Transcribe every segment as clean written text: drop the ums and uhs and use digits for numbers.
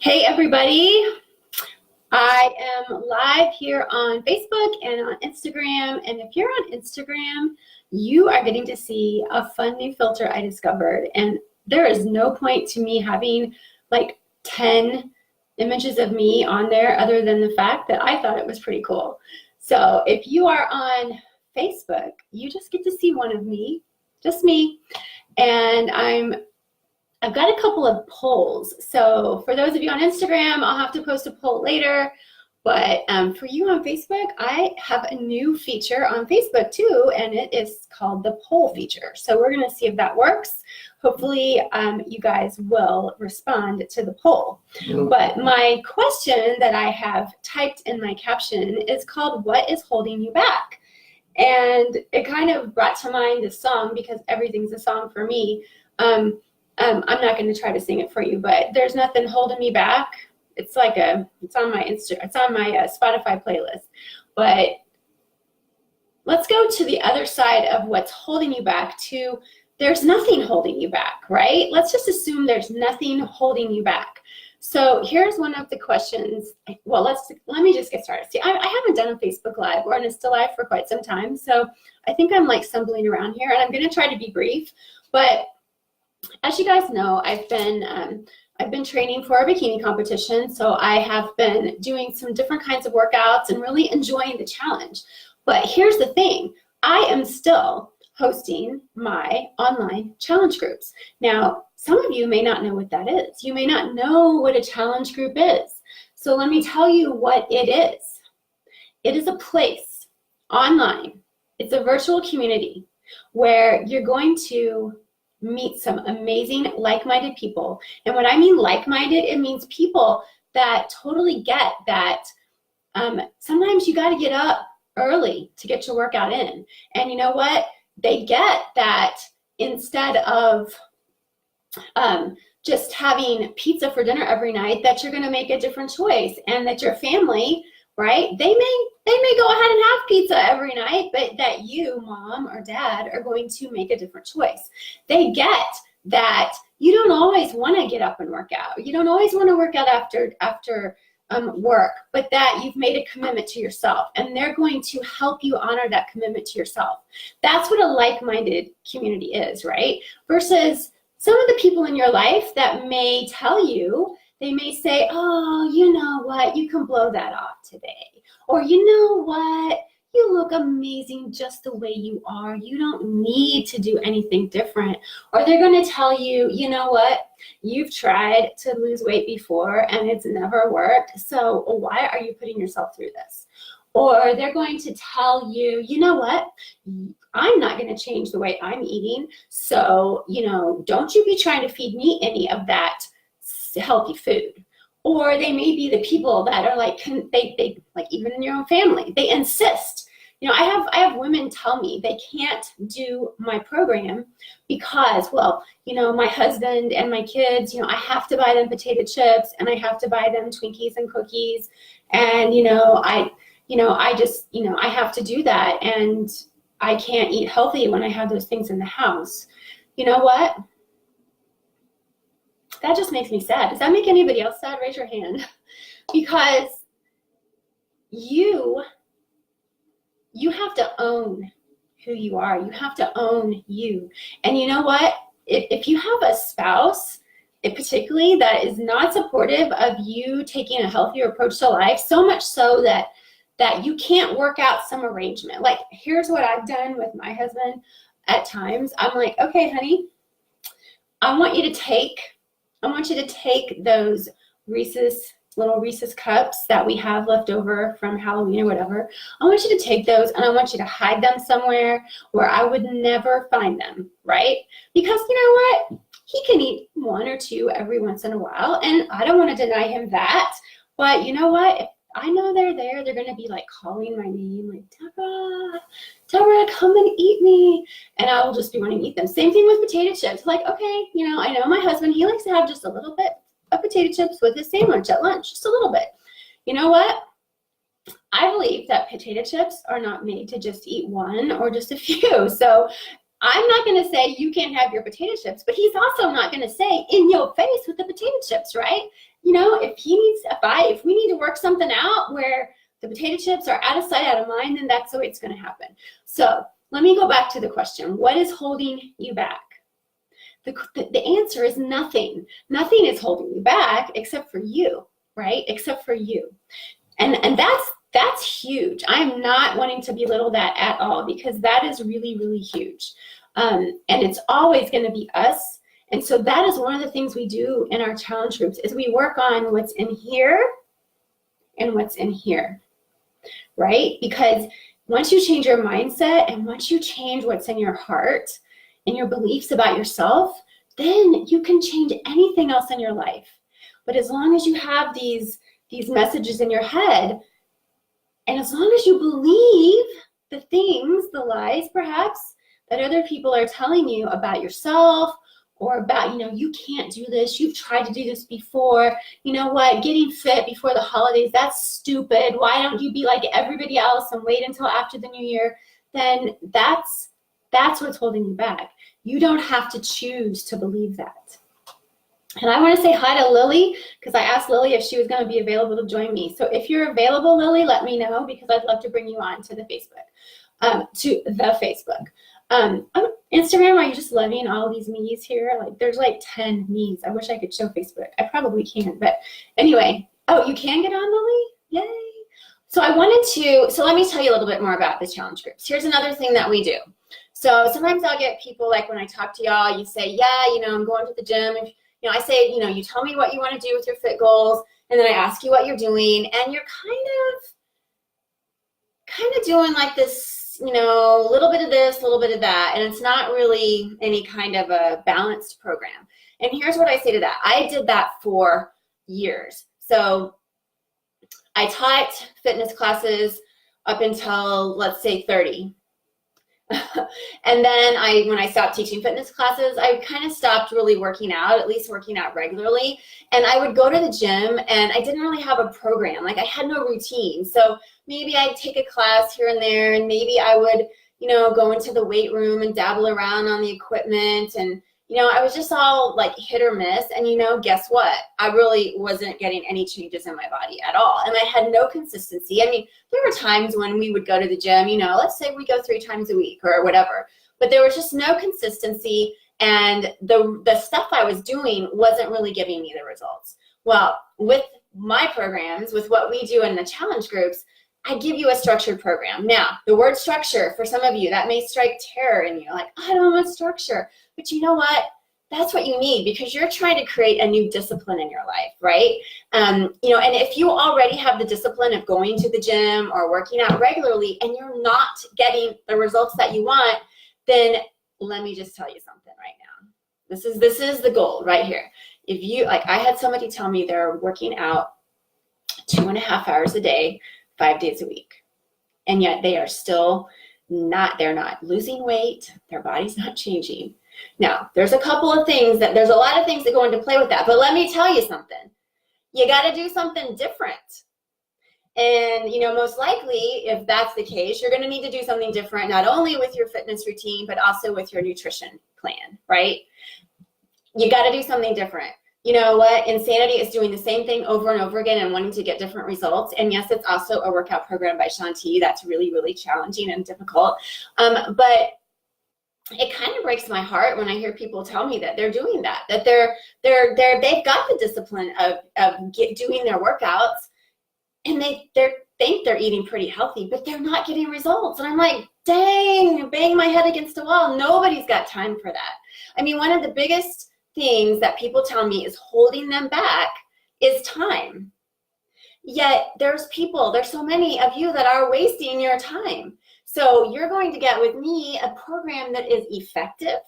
Hey everybody, I am live here on Facebook and on Instagram, and if you're on Instagram, you are getting to see a fun new filter I discovered, and there is no point to me having like 10 images of me on there other than the fact that I thought it was pretty cool. So if you are on Facebook, you just get to see one of me, just me, and I've got a couple of polls. So for those of you on Instagram, I'll have to post a poll later. But for you on Facebook, I have a new feature on Facebook too, and it is called the poll feature. So we're going to see if that works. Hopefully you guys will respond to the poll. But my question that I have typed in my caption is called, "What is holding you back?" And it kind of brought to mind the song, because everything's a song for me. I'm not going to try to sing it for you, but there's nothing holding me back. It's like it's on my Spotify playlist. But let's go to the other side of what's holding you back to there's nothing holding you back, right? Let's just assume there's nothing holding you back. So here's one of the questions. Well, let me just get started. See, I haven't done a Facebook Live or an Insta Live for quite some time, so I think I'm like stumbling around here, and I'm going to try to be brief, but as you guys know, I've been training for a bikini competition, so I have been doing some different kinds of workouts and really enjoying the challenge. But here's the thing, I am still hosting my online challenge groups. Now, some of you may not know what that is. You may not know what a challenge group is. So let me tell you what it is. It is a place online. It's a virtual community where you're going to meet some amazing like-minded people. And when I mean like-minded, it means people that totally get that sometimes you got to get up early to get your workout in. And you know what? They get that instead of just having pizza for dinner every night, that you're going to make a different choice, and that your family, right? They may go ahead and have pizza every night, but that you, mom or dad, are going to make a different choice. They get that you don't always want to get up and work out. You don't always want to work out after work, but that you've made a commitment to yourself, and they're going to help you honor that commitment to yourself. That's what a like-minded community is, right? Versus some of the people in your life that may tell you, they may say, "Oh, you know what, you can blow that off today." Or, "You know what, you look amazing just the way you are. You don't need to do anything different." Or they're going to tell you, "You know what, you've tried to lose weight before and it's never worked. So why are you putting yourself through this?" Or they're going to tell you, "You know what, I'm not going to change the way I'm eating. So, don't you be trying to feed me any of that healthy food." Or they may be the people that are like, they like, even in your own family, they insist. I have women tell me they can't do my program because, well, my husband and my kids, I have to buy them potato chips, and I have to buy them Twinkies and cookies, and I have to do that, and I can't eat healthy when I have those things in the house. You know what? That just makes me sad. Does that make anybody else sad? Raise your hand. Because you have to own who you are. You have to own you. And you know what? If you have a spouse, particularly that is not supportive of you taking a healthier approach to life, so much so that you can't work out some arrangement. Like, here's what I've done with my husband at times. I'm like, "Okay, honey, I want you to take those little Reese's cups that we have left over from Halloween or whatever. I want you to take those, and I want you to hide them somewhere where I would never find them," right? Because you know what? He can eat one or two every once in a while, and I don't want to deny him that. But you know what? If I know they're there, they're going to be like calling my name, like, Deborah, come and eat me. And I will just be wanting to eat them. Same thing with potato chips. Like, okay, I know my husband, he likes to have just a little bit of potato chips with his sandwich at lunch, just a little bit. You know what? I believe that potato chips are not made to just eat one or just a few. So I'm not going to say you can't have your potato chips, but he's also not going to say in your face with the potato chips, right? You know, if we need to work something out where the potato chips are out of sight, out of mind, then that's the way it's going to happen. So let me go back to the question. What is holding you back? The answer is nothing. Nothing is holding you back except for you, right? Except for you. And that's huge. I'm not wanting to belittle that at all, because that is really, really huge. And it's always going to be us. And so that is one of the things we do in our challenge groups, is we work on what's in here and what's in here, right? Because once you change your mindset and once you change what's in your heart and your beliefs about yourself, then you can change anything else in your life. But as long as you have these messages in your head, and as long as you believe the things, the lies perhaps, that other people are telling you about yourself, or about, you know, you can't do this, you've tried to do this before, you know what, getting fit before the holidays, that's stupid, why don't you be like everybody else and wait until after the new year, then that's what's holding you back. You don't have to choose to believe that. And I want to say hi to Lily, because I asked Lily if she was going to be available to join me. So if you're available, Lily, let me know, because I'd love to bring you on to the Facebook. Instagram, are you just loving all these me's here? Like, there's like 10 me's. I wish I could show Facebook. I probably can, but anyway. Oh, you can get on, Lily? Yay. So let me tell you a little bit more about the challenge groups. Here's another thing that we do. So sometimes I'll get people, like when I talk to y'all, you say, yeah, you know, I'm going to the gym. You know, I say, you know, you tell me what you want to do with your fit goals, and then I ask you what you're doing, and you're kind of doing like this, you know, a little bit of this, a little bit of that, and it's not really any kind of a balanced program. And here's what I say to that. I did that for years. So I taught fitness classes up until, let's say, 30. And then when I stopped teaching fitness classes, I kind of stopped really working out, at least working out regularly. And I would go to the gym, and I didn't really have a program. Like, I had no routine. So maybe I'd take a class here and there, and maybe I would, you know, go into the weight room and dabble around on the equipment. And, you know, I was just all like hit or miss. And, you know, guess what? I really wasn't getting any changes in my body at all. And I had no consistency. I mean, there were times when we would go to the gym, you know, let's say we go 3 times a week or whatever, but there was just no consistency. And the stuff I was doing wasn't really giving me the results. Well, with my programs, with what we do in the challenge groups, I give you a structured program. Now, the word structure, for some of you, that may strike terror in you. Like, I don't want structure. But you know what? That's what you need, because you're trying to create a new discipline in your life, right? You know, and if you already have the discipline of going to the gym or working out regularly, and you're not getting the results that you want, then let me just tell you something right now. This is the goal right here. If you, like, I had somebody tell me they're working out 2.5 hours a day, 5 days a week, and yet they are still they're not losing weight, their body's not changing. Now, there's a lot of things that go into play with that, but let me tell you something. You got to do something different. And, you know, most likely, if that's the case, you're going to need to do something different, not only with your fitness routine, but also with your nutrition plan, right? You got to do something different. You know what? Insanity is doing the same thing over and over again and wanting to get different results. And yes, it's also a workout program by Shanti that's really, really challenging and difficult. But it kind of breaks my heart when I hear people tell me that they're doing that they've got the discipline of doing their workouts, and they think they're eating pretty healthy, but they're not getting results. And I'm like, dang, bang my head against a wall. Nobody's got time for that. I mean, one of the biggest things that people tell me is holding them back is time. Yet there's so many of you that are wasting your time. So you're going to get with me a program that is effective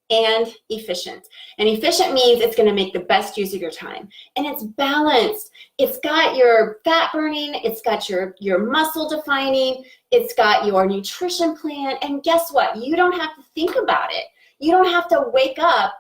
and efficient. And efficient means it's going to make the best use of your time. And it's balanced. It's got your fat burning. It's got your muscle defining. It's got your nutrition plan. And guess what? You don't have to think about it. You don't have to wake up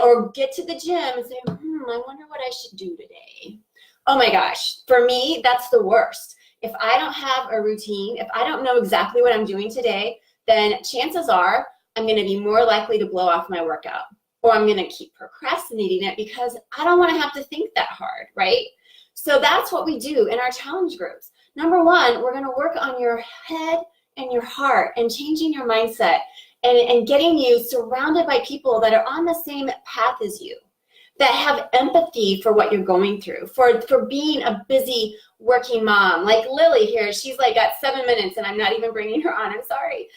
or get to the gym and say, I wonder what I should do today. Oh my gosh. For me, that's the worst. If I don't have a routine, if I don't know exactly what I'm doing today, then chances are I'm going to be more likely to blow off my workout, or I'm going to keep procrastinating it because I don't want to have to think that hard, right? So that's what we do in our challenge groups. Number one, we're going to work on your head and your heart and changing your mindset and getting you surrounded by people that are on the same path as you, that have empathy for what you're going through, for being a busy working mom. Like Lily here, she's like got 7 minutes and I'm not even bringing her on, I'm sorry.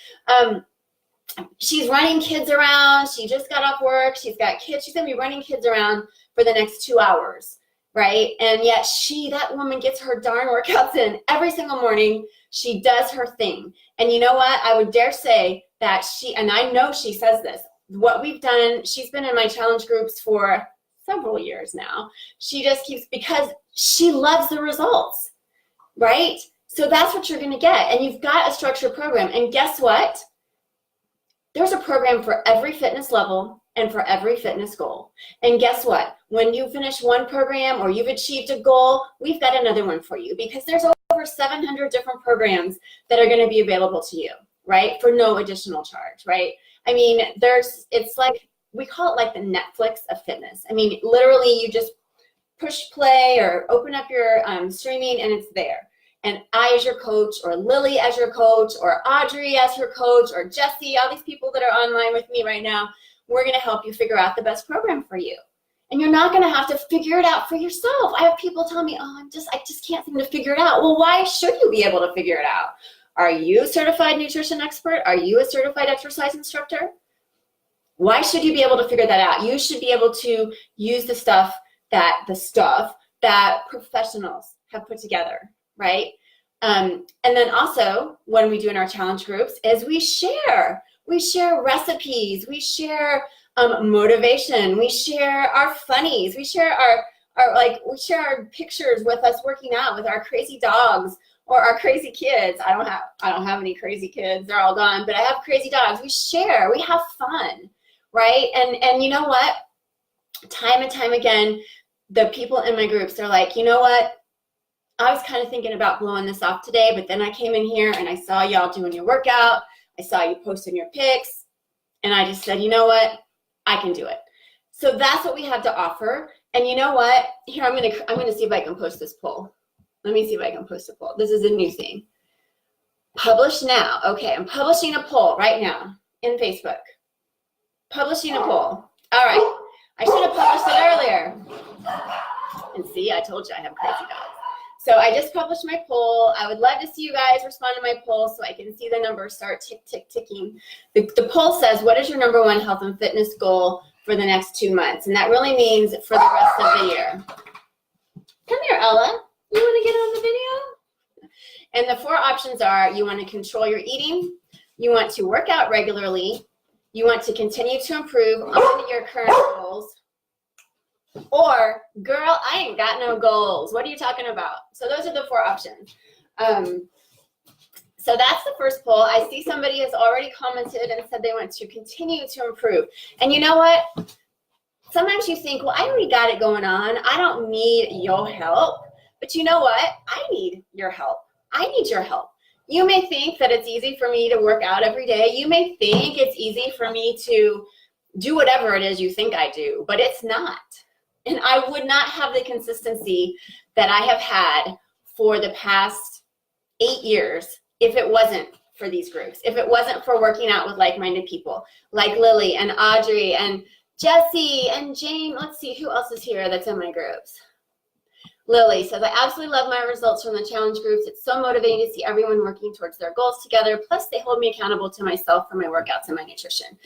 She's running kids around. She just got off work. She's got kids. She's going to be running kids around for the next 2 hours, right? And yet that woman gets her darn workouts in every single morning. She does her thing. And you know what? I would dare say that and I know she says this, what we've done, she's been in my challenge groups for several years now. She just keeps, because she loves the results, right? So that's what you're going to get. And you've got a structured program. And guess what? There's a program for every fitness level and for every fitness goal. And guess what? When you finish one program or you've achieved a goal, we've got another one for you, because there's over 700 different programs that are going to be available to you, right? For no additional charge, right? I mean, it's like, we call it like the Netflix of fitness. I mean, literally you just push play or open up your streaming and it's there. And I as your coach, or Lily as your coach, or Audrey as her coach, or Jesse, all these people that are online with me right now, we're going to help you figure out the best program for you. And you're not going to have to figure it out for yourself. I have people tell me, I just can't seem to figure it out. Well, why should you be able to figure it out? Are you a certified nutrition expert? Are you a certified exercise instructor? Why should you be able to figure that out? You should be able to use the stuff that professionals have put together, right? And then also, when we do in our challenge groups, is we share recipes, we share motivation, we share our funnies, we share our pictures with us working out with our crazy dogs or our crazy kids. I don't have any crazy kids, they're all gone, but I have crazy dogs. We share, we have fun, right? And you know what? Time and time again, the people in my groups, they're like, you know what? I was kind of thinking about blowing this off today, but then I came in here and I saw y'all doing your workout. I saw you posting your pics, and I just said, you know what? I can do it. So that's what we have to offer. And you know what? Here, I'm gonna see if I can post this poll. Let me see if I can post a poll. This is a new thing. Publish now. Okay, I'm publishing a poll right now in Facebook. Publishing a poll. All right. I should have published it earlier. And see, I told you I have crazy dogs. So I just published my poll. I would love to see you guys respond to my poll so I can see the numbers start ticking. The poll says, what is your number one health and fitness goal for the next 2 months? And that really means for the rest of the year. Come here, Ella. You want to get on the video? And the 4 options are, you want to control your eating, you want to work out regularly, you want to continue to improve on your current goals, or, girl, I ain't got no goals. What are you talking about? So those are the 4 options. So that's the first poll. I see somebody has already commented and said they want to continue to improve. And you know what? Sometimes you think, well, I already got it going on. I don't need your help. But you know what? I need your help. I need your help. You may think that it's easy for me to work out every day. You may think it's easy for me to do whatever it is you think I do, but it's not. And I would not have the consistency that I have had for the past 8 years if it wasn't for these groups, if it wasn't for working out with like-minded people like Lily and Audrey and Jesse and Jane. Let's see, who else is here that's in my groups? Lily says, I absolutely love my results from the challenge groups. It's so motivating to see everyone working towards their goals together. Plus, they hold me accountable to myself for my workouts and my nutrition.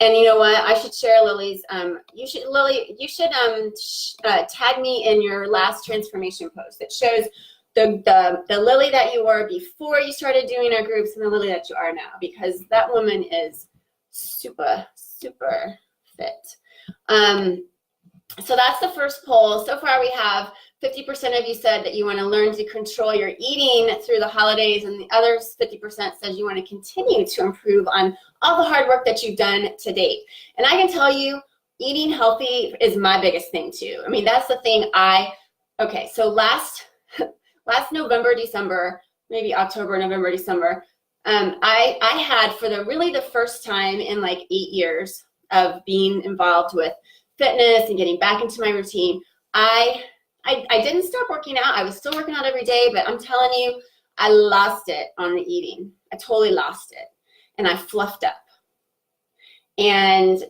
And you know what? I should share Lily's. Lily, you should tag me in your last transformation post. It shows the Lily that you were before you started doing our groups and the Lily that you are now, because that woman is super, super fit. So that's the first poll. So far we have 50% of you said that you want to learn to control your eating through the holidays, and the other 50% says you want to continue to improve on all the hard work that you've done to date. And I can tell you, eating healthy is my biggest thing too. I mean, that's the thing okay, so last November, December, maybe October, November, December, I had for the first time in like 8 years of being involved with fitness and getting back into my routine, I didn't stop working out. I was still working out every day, but I'm telling you, I lost it on the eating. I totally lost it. And I fluffed up. And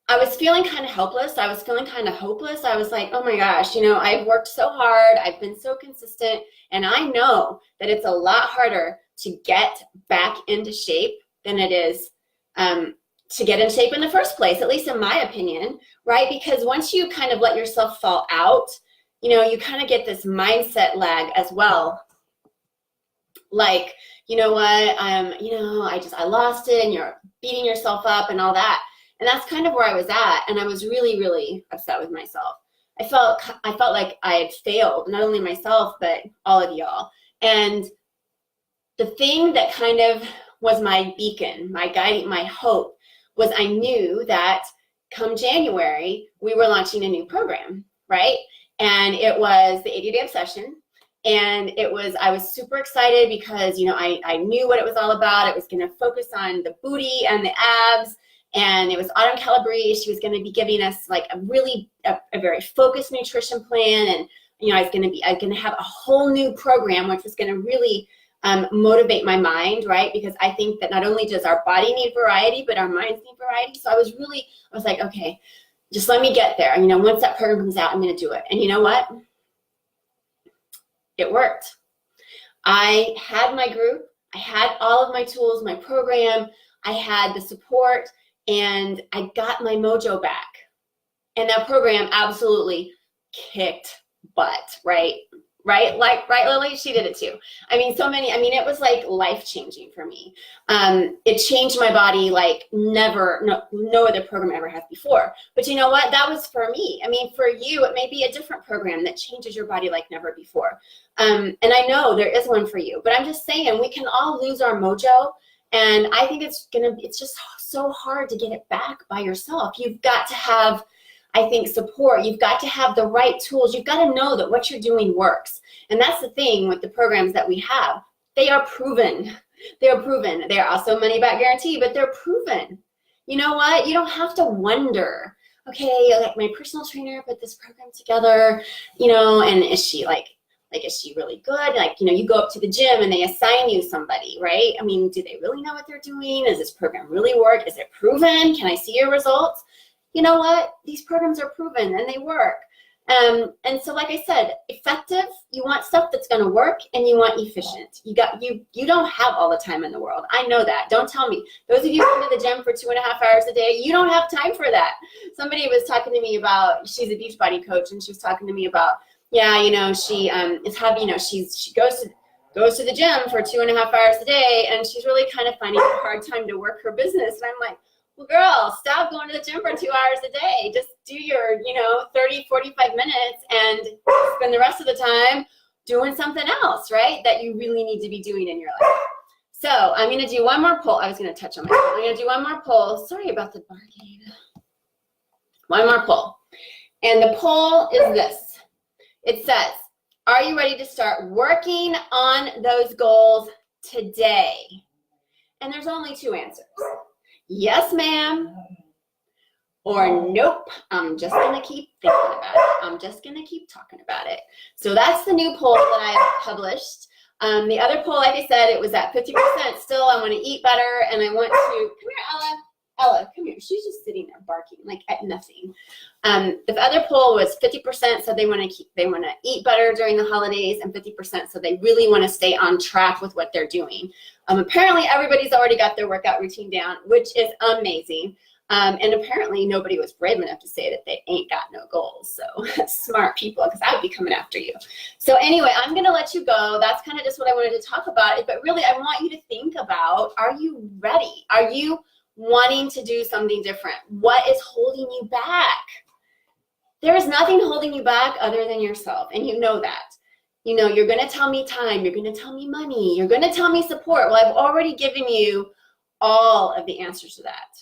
I was feeling kind of helpless. I was feeling kind of hopeless. I was like, oh my gosh, I've worked so hard. I've been so consistent. And I know that it's a lot harder to get back into shape than it is to get in shape in the first place, at least in my opinion, right? Because once you kind of let yourself fall out, you kind of get this mindset lag as well. Like, you know what, I lost it, and you're beating yourself up and all that. And that's kind of where I was at. And I was really, really upset with myself. I felt like I had failed, not only myself, but all of y'all. And the thing that kind of was my beacon, my guiding, my hope, was I knew that come January, we were launching a new program, right? And it was the 80-day obsession. And I was super excited because, I knew what it was all about. It was going to focus on the booty and the abs. And it was Autumn Calabrese. She was going to be giving us like a very focused nutrition plan. And, I was going to have a whole new program, which was going to really motivate my mind, right? Because I think that not only does our body need variety, but our minds need variety. So I was like, okay, just let me get there. Once that program comes out, I'm going to do it. And you know what? It worked. I had my group. I had all of my tools, my program. I had the support, and I got my mojo back. And that program absolutely kicked butt, right? Right, Lily? She did it too. It was like life-changing for me. It changed my body like no other program ever has before. But you know what? That was for me. For you, it may be a different program that changes your body like never before. And I know there is one for you, but I'm just saying we can all lose our mojo. And I think it's just so hard to get it back by yourself. You've got to have, I think, support. You've got to have the right tools. You've got to know that what you're doing works. And that's the thing with the programs that we have. They are proven. They are proven. They are also money back guarantee, but they're proven. You know what? You don't have to wonder, okay, like my personal trainer put this program together, and is she is she really good? You go up to the gym and they assign you somebody, right? Do they really know what they're doing? Does this program really work? Is it proven? Can I see your results? You know what? These programs are proven and they work. And so, like I said, effective, you want stuff that's going to work, and you want efficient. You don't have all the time in the world. I know that. Don't tell me. Those of you who go to the gym for 2.5 hours a day, you don't have time for that. Somebody was talking to me about, she's a Beachbody coach, and she was talking to me about, she is having, she goes to the gym for 2.5 hours a day, and she's really kind of finding a hard time to work her business. And I'm like, well, girl, stop going to the gym for 2 hours a day. Just do your, 30, 45 minutes and spend the rest of the time doing something else, right? That you really need to be doing in your life. So I'm going to do one more poll. I was going to touch on my I'm going to do one more poll. Sorry about the barking. One more poll. And the poll is this. It says, are you ready to start working on those goals today? And there's only 2 answers. Yes, ma'am, or nope, I'm just going to keep thinking about it. I'm just going to keep talking about it. So that's the new poll that I published. The other poll, like I said, it was at 50%. Still, I want to eat better, and I want to, come here, Ella. Ella, come here. She's just sitting there barking like at nothing. The other poll was 50% said they want to eat better during the holidays, and 50% said they really want to stay on track with what they're doing. Apparently, everybody's already got their workout routine down, which is amazing. And apparently, nobody was brave enough to say that they ain't got no goals. So smart people, because I would be coming after you. So anyway, I'm going to let you go. That's kind of just what I wanted to talk about. But really, I want you to think about, are you ready? Are you wanting to do something different? What is holding you back? There is nothing holding you back other than yourself, and you know that. You're going to tell me time, you're going to tell me money, you're going to tell me support. Well, I've already given you all of the answers to that.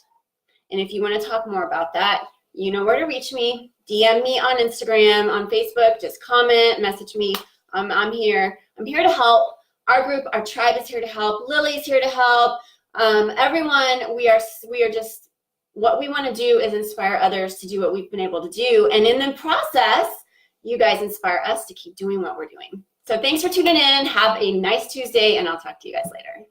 And if you want to talk more about that, you know where to reach me. DM me on Instagram, on Facebook, just comment, message me. I'm here. I'm here to help. our group, our tribe is here to help. Lily's here to help. Everyone, we are just, what we want to do is inspire others to do what we've been able to do. And in the process, you guys inspire us to keep doing what we're doing. So thanks for tuning in. Have a nice Tuesday, and I'll talk to you guys later.